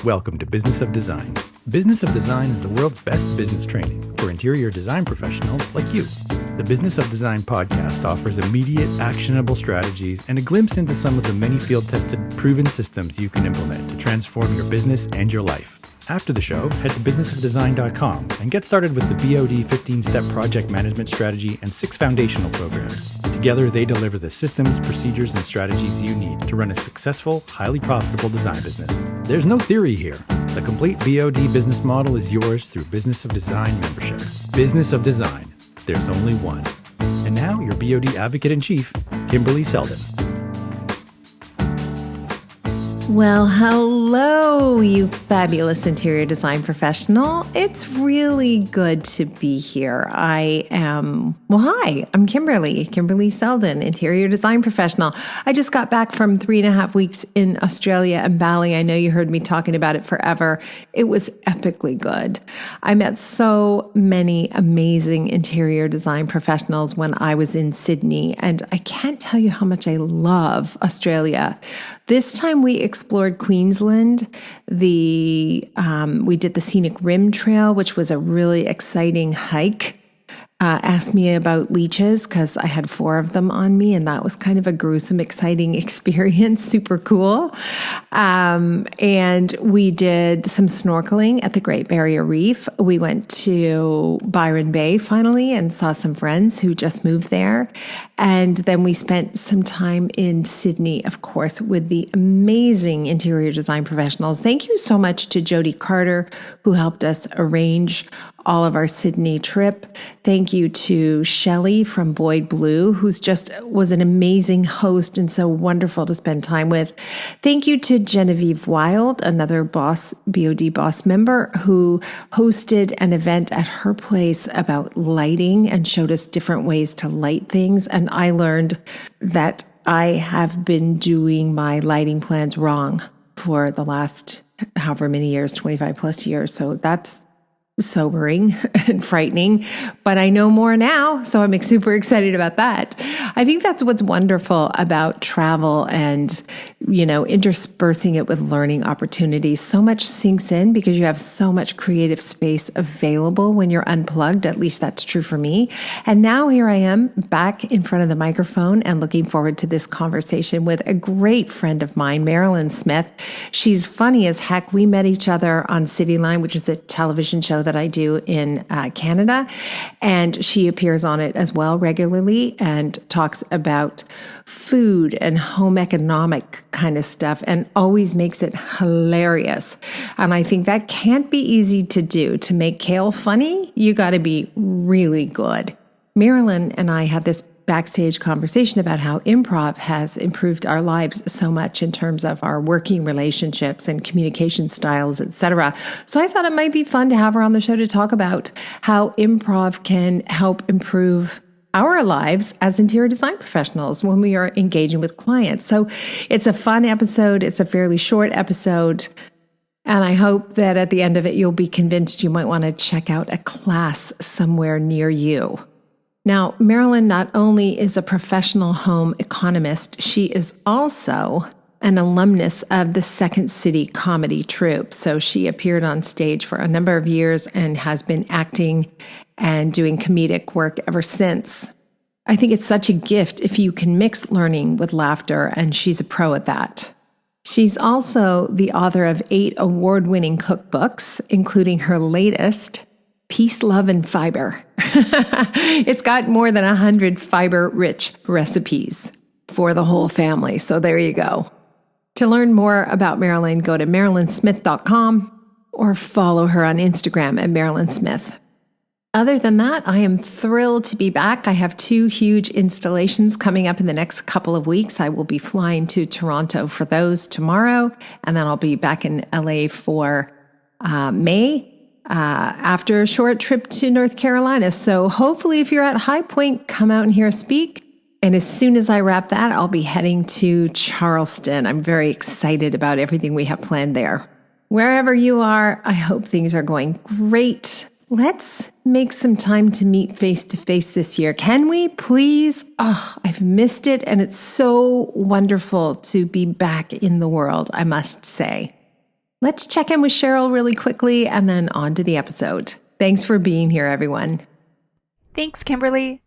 Welcome to Business of Design. Business of Design is the world's best business training for interior design professionals like you. The Business of Design podcast offers immediate, actionable strategies and a glimpse into some of the many field-tested, proven systems you can implement to transform your business and your life. After the show, head to businessofdesign.com and get started with the BOD 15-step project management strategy and 6 foundational programs. Together, they deliver the systems, procedures, and strategies you need to run a successful, highly profitable design business. There's no theory here. The complete BOD business model is yours through Business of Design membership. Business of Design. There's only one. And now, your BOD Advocate-in-Chief, Kimberly Selden. Well, hello, you fabulous interior design professional. It's really good to be here. Hi, I'm Kimberly Selden, interior design professional. I just got back from 3.5 weeks in Australia and Bali. I know you heard me talking about it forever. It was epically good. I met so many amazing interior design professionals when I was in Sydney, and I can't tell you how much I love Australia. This time we explored Queensland. We did the Scenic Rim Trail, which was a really exciting hike. Asked me about leeches because I had 4 of them on me, and that was kind of a gruesome, exciting experience. Super cool. And we did some snorkeling at the Great Barrier Reef. We went to Byron Bay finally and saw some friends who just moved there. And then we spent some time in Sydney, of course, with the amazing interior design professionals. Thank you so much to Jody Carter, who helped us arrange all of our Sydney trip. Thank you to Shelley from Boyd Blue, who's just was an amazing host and so wonderful to spend time with. Thank you to Genevieve Wild, another BOD boss member, who hosted an event at her place about lighting and showed us different ways to light things. And I learned that I have been doing my lighting plans wrong for the last however many years, 25 plus years. So that's sobering and frightening, but I know more now, so I'm super excited about that. I think that's what's wonderful about travel and, interspersing it with learning opportunities. So much sinks in because you have so much creative space available when you're unplugged. At least that's true for me. And now here I am back in front of the microphone and looking forward to this conversation with a great friend of mine, Marilyn Smith. She's funny as heck. We met each other on Cityline, which is a television show that I do in Canada, and she appears on it as well regularly and talks about food and home economic kind of stuff and always makes it hilarious. And I think that can't be easy to do. To make kale funny, you got to be really good. Marilyn and I had this backstage conversation about how improv has improved our lives so much in terms of our working relationships and communication styles, etc. So I thought it might be fun to have her on the show to talk about how improv can help improve our lives as interior design professionals when we are engaging with clients. So it's a fun episode. It's a fairly short episode. And I hope that at the end of it, you'll be convinced you might want to check out a class somewhere near you. Now, Marilyn not only is a professional home economist, she is also an alumnus of the Second City comedy troupe. So she appeared on stage for a number of years and has been acting and doing comedic work ever since. I think it's such a gift if you can mix learning with laughter, and she's a pro at that. She's also the author of 8 award-winning cookbooks, including her latest, Peace, Love, and Fiber. It's got more than 100 fiber-rich recipes for the whole family. So there you go. To learn more about Marilyn, go to marilynsmith.com or follow her on Instagram at Marilyn Smith. Other than that, I am thrilled to be back. I have 2 huge installations coming up in the next couple of weeks. I will be flying to Toronto for those tomorrow, and then I'll be back in LA for May. After a short trip to North Carolina. So hopefully if you're at High Point, come out and hear us speak. And as soon as I wrap that, I'll be heading to Charleston. I'm very excited about everything we have planned there. Wherever you are, I hope things are going great. Let's make some time to meet face to face this year. Can we please? Oh, I've missed it. And it's so wonderful to be back in the world, I must say. Let's check in with Cheryl really quickly and then on to the episode. Thanks for being here, everyone. Thanks, Kimberly.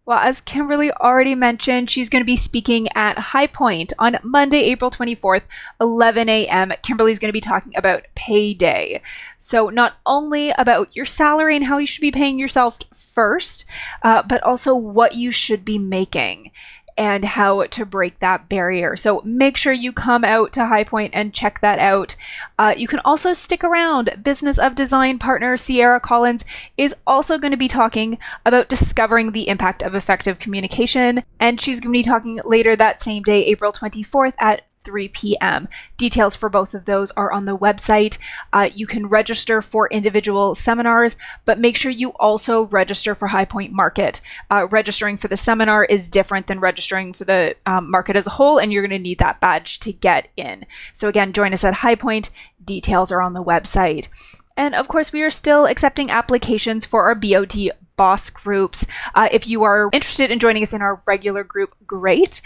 Well, as Kimberly already mentioned, she's going to be speaking at High Point on Monday, April 24th, 11 a.m. Kimberly's going to be talking about payday. So not only about your salary and how you should be paying yourself first, but also what you should be making and how to break that barrier. So make sure you come out to High Point and check that out. You can also stick around. Business of Design partner Sierra Collins is also going to be talking about discovering the impact of effective communication. And she's going to be talking later that same day, April 24th at 3 p.m. Details for both of those are on the website. You can register for individual seminars, but make sure you also register for High Point Market. Registering for the seminar is different than registering for the market as a whole, and you're going to need that badge to get in. So again, join us at High Point. Details are on the website. And of course, we are still accepting applications for our BOD boss groups. If you are interested in joining us in our regular group, great.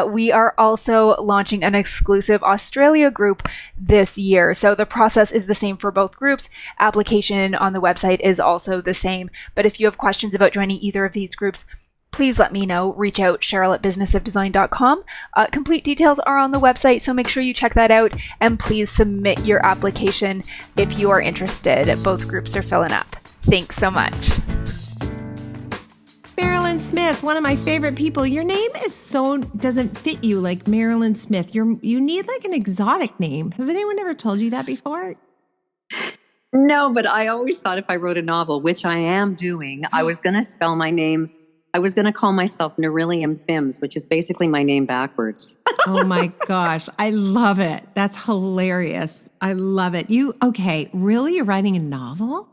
We are also launching an exclusive Australia group this year. So the process is the same for both groups. Application on the website is also the same. But if you have questions about joining either of these groups, please let me know. Reach out, Cheryl at businessofdesign.com. Complete details are on the website, so make sure you check that out. And please submit your application if you are interested. Both groups are filling up. Thanks so much. Marilyn Smith, one of my favorite people. Your name is doesn't fit you like Marilyn Smith. You need like an exotic name. Has anyone ever told you that before? No, but I always thought if I wrote a novel, which I am doing, I was going to spell my name. I was going to call myself Nerillium Thims, which is basically my name backwards. Oh my gosh. I love it. That's hilarious. I love it. Really? You're writing a novel?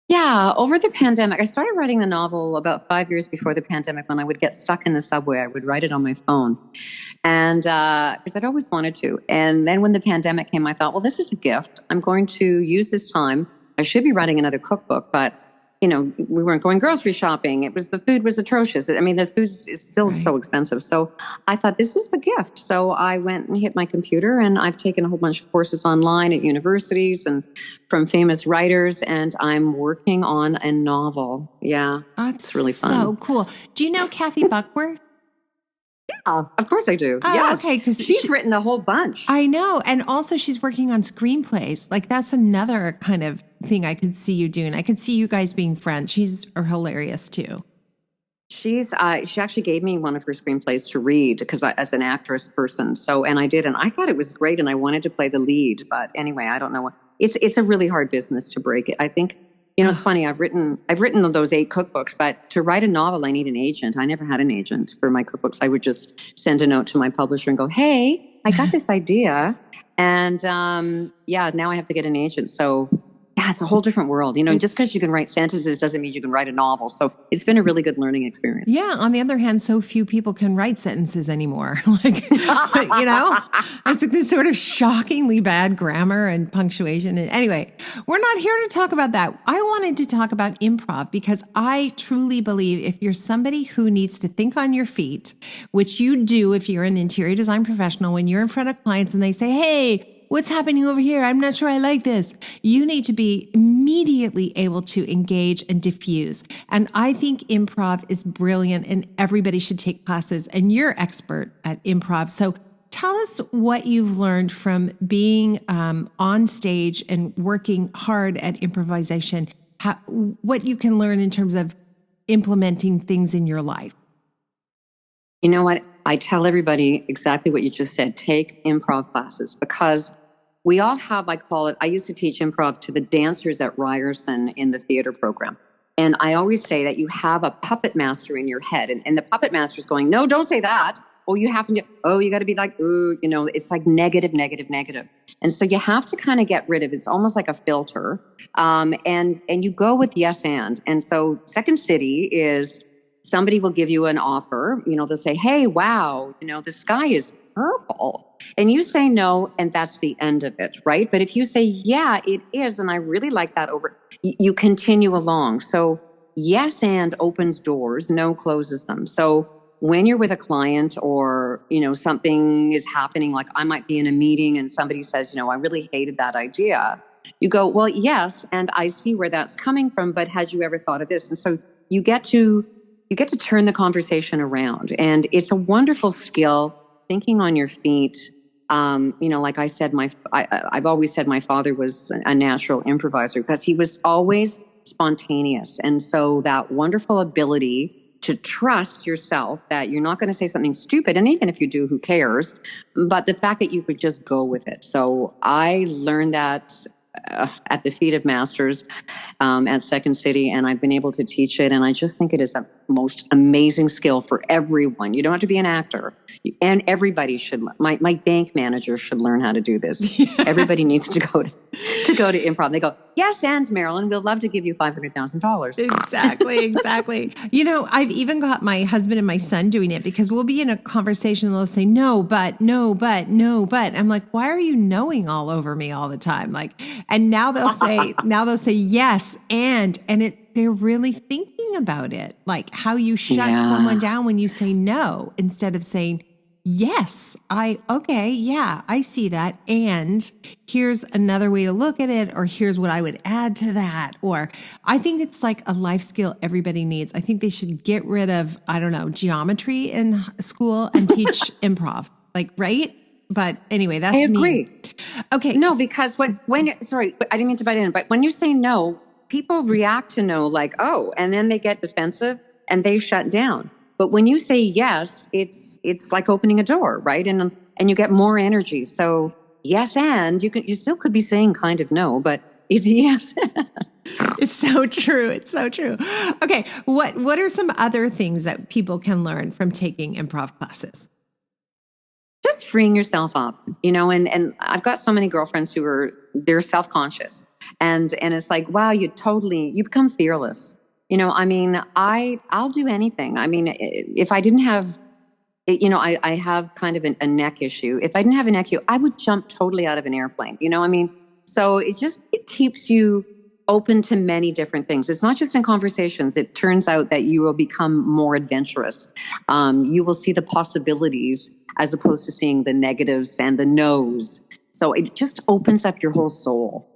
Yeah, over the pandemic, I started writing the novel about 5 years before the pandemic. When I would get stuck in the subway, I would write it on my phone. And because I'd always wanted to. And then when the pandemic came, I thought, well, this is a gift. I'm going to use this time. I should be writing another cookbook, but we weren't going grocery shopping. The food was atrocious. I mean, the food is still so expensive. So I thought this is a gift. So I went and hit my computer, and I've taken a whole bunch of courses online at universities and from famous writers, and I'm working on a novel. Yeah. That's it's really fun. So cool. Do you know Kathy Buckworth? Yeah, of course I do. Oh, yes. okay. Because she's written a whole bunch. I know. And also she's working on screenplays. Like that's another kind of thing I could see you doing. I could see you guys being friends. She's hilarious too. She actually gave me one of her screenplays to read because as an actress person. And I did, and I thought it was great, and I wanted to play the lead. But anyway, I don't know what it's a really hard business to break it. I think, it's funny. I've written those 8 cookbooks, but to write a novel, I need an agent. I never had an agent for my cookbooks. I would just send a note to my publisher and go, "Hey, I got this idea." And, now I have to get an agent. So yeah, it's a whole different world. Just because you can write sentences doesn't mean you can write a novel. So it's been a really good learning experience. Yeah. On the other hand, so few people can write sentences anymore. It's like this sort of shockingly bad grammar and punctuation. And anyway, we're not here to talk about that. I wanted to talk about improv because I truly believe if you're somebody who needs to think on your feet, which you do if you're an interior design professional, when you're in front of clients and they say, "Hey, what's happening over here? I'm not sure I like this." You need to be immediately able to engage and diffuse. And I think improv is brilliant and everybody should take classes. And you're expert at improv. So tell us what you've learned from being on stage and working hard at improvisation, what you can learn in terms of implementing things in your life. You know what? I tell everybody exactly what you just said. Take improv classes because we all have, I used to teach improv to the dancers at Ryerson in the theater program. And I always say that you have a puppet master in your head. And the puppet master is going, "No, don't say that. Oh, you have to, you got to be like, ooh, it's like negative, negative, negative." And so you have to kind of get rid of, it's almost like a filter. And you go with yes and. And so Second City is, somebody will give you an offer, they'll say, "Hey, wow, the sky is purple." And you say no, and that's the end of it, right? But if you say, "Yeah, it is, and I really like that," you continue along. So yes and opens doors, no closes them. So when you're with a client or, something is happening, like I might be in a meeting and somebody says, I really hated that idea. You go, well, yes. And I see where that's coming from, but had you ever thought of this? And so you get to turn the conversation around, and it's a wonderful skill, thinking on your feet. Like I said, I've always said my father was a natural improviser because he was always spontaneous. And so that wonderful ability to trust yourself that you're not going to say something stupid. And even if you do, who cares? But the fact that you could just go with it. So I learned that at the feet of masters at Second City, and I've been able to teach it. And I just think it is the most amazing skill for everyone. You don't have to be an actor, and everybody should. My bank manager should learn how to do this. Everybody needs to go to improv. They go, yes, and Marilyn, we'll love to give you $500,000. Exactly. I've even got my husband and my son doing it, because we'll be in a conversation and they'll say, no, but. I'm like, why are you knowing all over me all the time? Like, and now they'll say yes, and they're really thinking about it, like how you shut someone down when you say no instead of saying, yes, I see that. And here's another way to look at it, or here's what I would add to that. Or I think it's like a life skill everybody needs. I think they should get rid of, geometry in school and teach improv, right? But anyway, that's me. I agree. Okay. No, because sorry, I didn't mean to butt in, but when you say no, people react to no like, oh, and then they get defensive and they shut down. But when you say yes, it's like opening a door, right? And you get more energy. So yes, and you still could be saying kind of no, but it's yes. It's so true. It's so true. Okay, what are some other things that people can learn from taking improv classes? Just freeing yourself up, and I've got so many girlfriends they're self-conscious, and it's like, wow, you become fearless. I'll do anything. I mean, if I didn't have, I have kind of a neck issue. If I didn't have a neck issue, I would jump totally out of an airplane. So it keeps you open to many different things. It's not just in conversations. It turns out that you will become more adventurous. You will see the possibilities as opposed to seeing the negatives and the no's. So it just opens up your whole soul.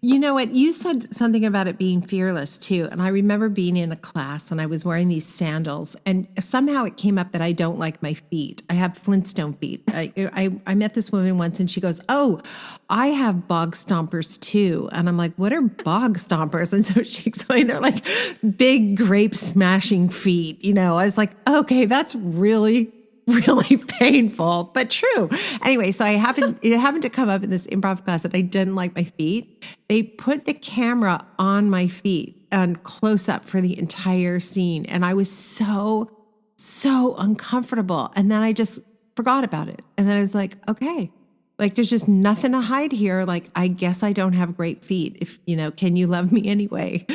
You know what? You said something about it being fearless too. And I remember being in a class and I was wearing these sandals, and somehow it came up that I don't like my feet. I have Flintstone feet. I met this woman once and she goes, oh, I have bog stompers too. And I'm like, what are bog stompers? And so she explained they're like big grape smashing feet. I was like, okay, that's really painful, but true. Anyway, so it happened to come up in this improv class that I didn't like my feet. They put the camera on my feet and close up for the entire scene. And I was so uncomfortable. And then I just forgot about it. And then I was like, okay, like there's just nothing to hide here. Like, I guess I don't have great feet. If, can you love me anyway?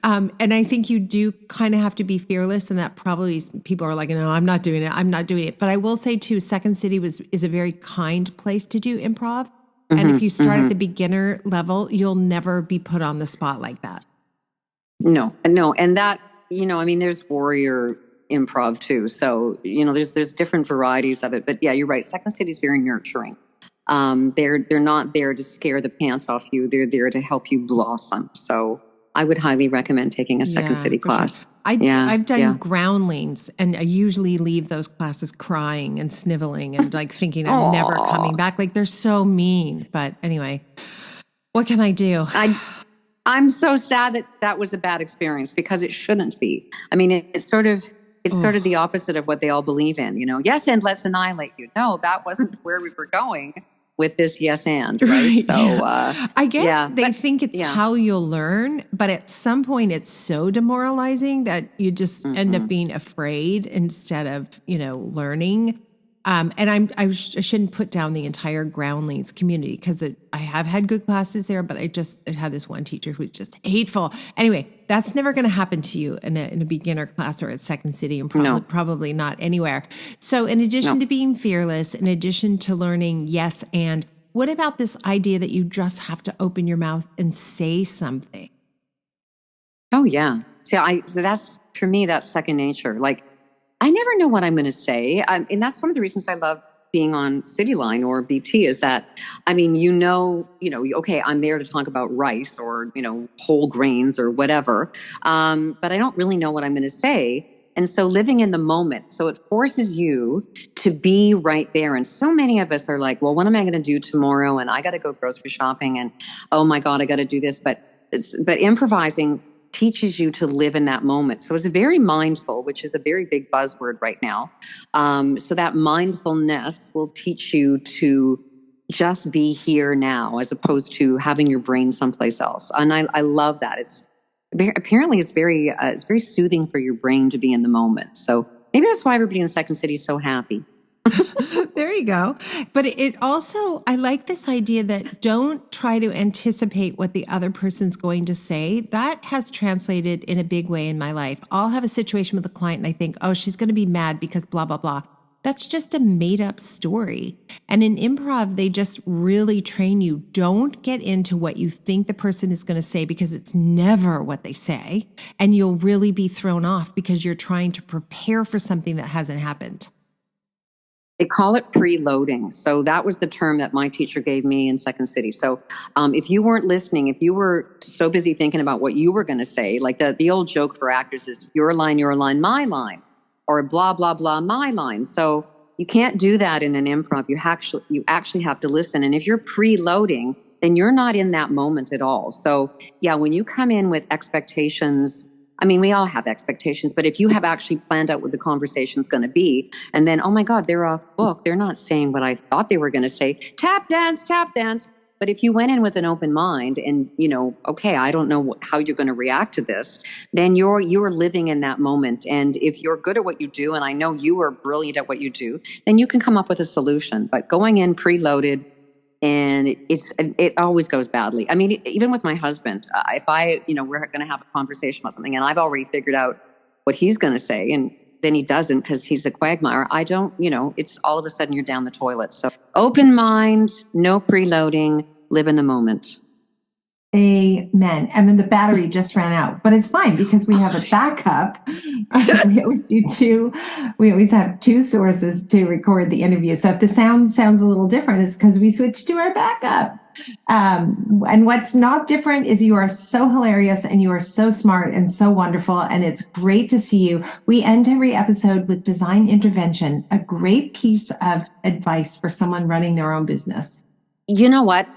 And I think you do kind of have to be fearless, and that probably people are like, no, I'm not doing it. But I will say too, Second City is a very kind place to do improv. And if you start at the beginner level, you'll never be put on the spot like that. No. And that, there's warrior improv too. So, there's different varieties of it, but yeah, you're right. Second City is very nurturing. They're not there to scare the pants off you. They're there to help you blossom. So I would highly recommend taking a Second City class. Sure. I've done groundlings, and I usually leave those classes crying and sniveling and like thinking I'm never coming back. Like they're so mean. But anyway, what can I do? I'm so sad that was a bad experience, because it shouldn't be. I mean, it's sort of the opposite of what they all believe in. Yes, and let's annihilate you. No, that wasn't where we were going with this yes and, right? So I guess they think it's how you'll learn, but at some point it's so demoralizing that you just end up being afraid instead of, learning. And I shouldn't put down the entire Groundlings community, because I have had good classes there, but I had this one teacher who's just hateful. Anyway, that's never going to happen to you in a beginner class or at Second City, and probably not anywhere. So in addition to being fearless, in addition to learning yes and, what about this idea that you just have to open your mouth and say something? Oh yeah. So that's, for me, that's second nature. Like, I never know what I'm going to say. And that's one of the reasons I love being on Cityline or BT is that, I mean, okay, I'm there to talk about rice or, whole grains or whatever. But I don't really know what I'm going to say. And so living in the moment, so it forces you to be right there. And so many of us are like, well, what am I going to do tomorrow? And I got to go grocery shopping and, oh my God, I got to do this. But improvising teaches you to live in that moment. So it's very mindful, which is a very big buzzword right now. So that mindfulness will teach you to just be here now, as opposed to having your brain someplace else. And I love that. It's very soothing for your brain to be in the moment. So maybe that's why everybody in Second City is so happy. There you go. But it also, I like this idea that don't try to anticipate what the other person's going to say. That has translated in a big way in my life. I'll have a situation with a client and I think, oh, she's going to be mad because blah, blah, blah. That's just a made up story. And in improv, they just really train you. Don't get into what you think the person is going to say because it's never what they say. And you'll really be thrown off because you're trying to prepare for something that hasn't happened. They call it preloading. So that was the term that my teacher gave me in Second City. So if you weren't listening, if you were so busy thinking about what you were going to say, like the old joke for actors is your line, my line, or blah, blah, blah, my line. So you can't do that in an improv. You actually have to listen. And if you're preloading, then you're not in that moment at all. So yeah, when you come in with expectations, I mean, we all have expectations, but if you have actually planned out what the conversation's going to be, and then, oh my God, they're off book. They're not saying what I thought they were going to say. Tap dance. But if you went in with an open mind and, okay, I don't know how you're going to react to this, then you're living in that moment. And if you're good at what you do, and I know you are brilliant at what you do, then you can come up with a solution. But going in preloaded, and it always goes badly. I mean, even with my husband, if we're going to have a conversation about something and I've already figured out what he's going to say and then he doesn't because he's a quagmire, I don't, it's all of a sudden you're down the toilet. So open mind, no preloading, live in the moment. Amen. I mean, the battery just ran out, but it's fine because we have a backup. We always have two sources to record the interview. So if the sounds a little different, it's because we switched to our backup. And what's not different is you are so hilarious and you are so smart and so wonderful. And it's great to see you. We end every episode with design intervention, a great piece of advice for someone running their own business. You know what?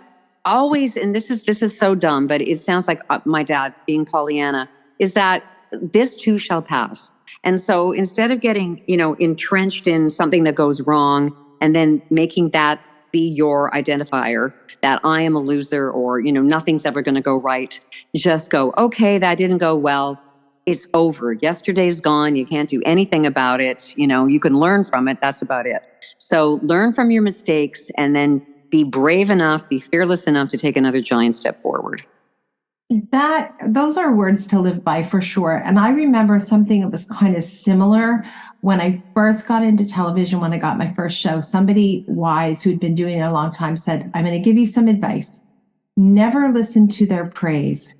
Always, and this is so dumb, but it sounds like my dad being Pollyanna, is that this too shall pass. And so instead of getting, entrenched in something that goes wrong and then making that be your identifier that I am a loser or, nothing's ever going to go right, just go, okay, that didn't go well. It's over. Yesterday's gone. You can't do anything about it. You can learn from it. That's about it. So learn from your mistakes and then be brave enough, be fearless enough to take another giant step forward. Those are words to live by for sure. And I remember something that was kind of similar when I first got into television, when I got my first show. Somebody wise who'd been doing it a long time said, I'm going to give you some advice. Never listen to their praise,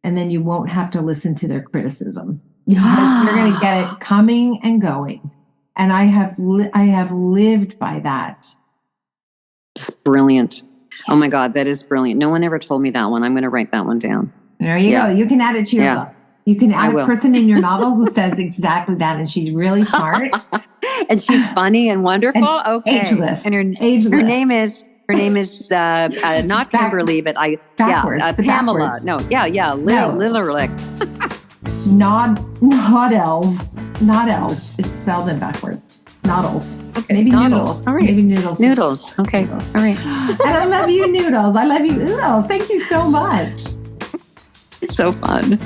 and then you won't have to listen to their criticism. Because you're going to get it coming and going. And I have lived by that. It's brilliant. Oh my God, that is brilliant. No one ever told me that one. I'm going to write that one down. There you go. You can add it to your book. You can add a person in your novel who says exactly that, and she's really smart. And she's funny and wonderful. And okay. Ageless. And her name is not Kimberly, but Pamela. Backwards. Lillerlick. Not L's. It's seldom backwards. Noodles. Okay. Maybe noodles. noodles. All right. Maybe noodles. Noodles. Okay. Noodles. All right. And I love you, noodles. I love you, oodles. Thank you so much. It's so fun.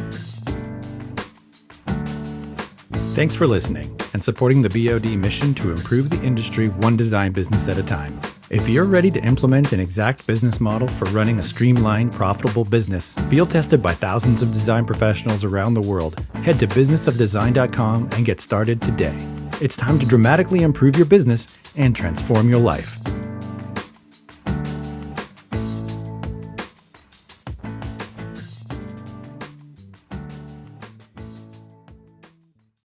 Thanks for listening and supporting the BOD mission to improve the industry one design business at a time. If you're ready to implement an exact business model for running a streamlined, profitable business, field tested by thousands of design professionals around the world, head to businessofdesign.com and get started today. It's time to dramatically improve your business and transform your life.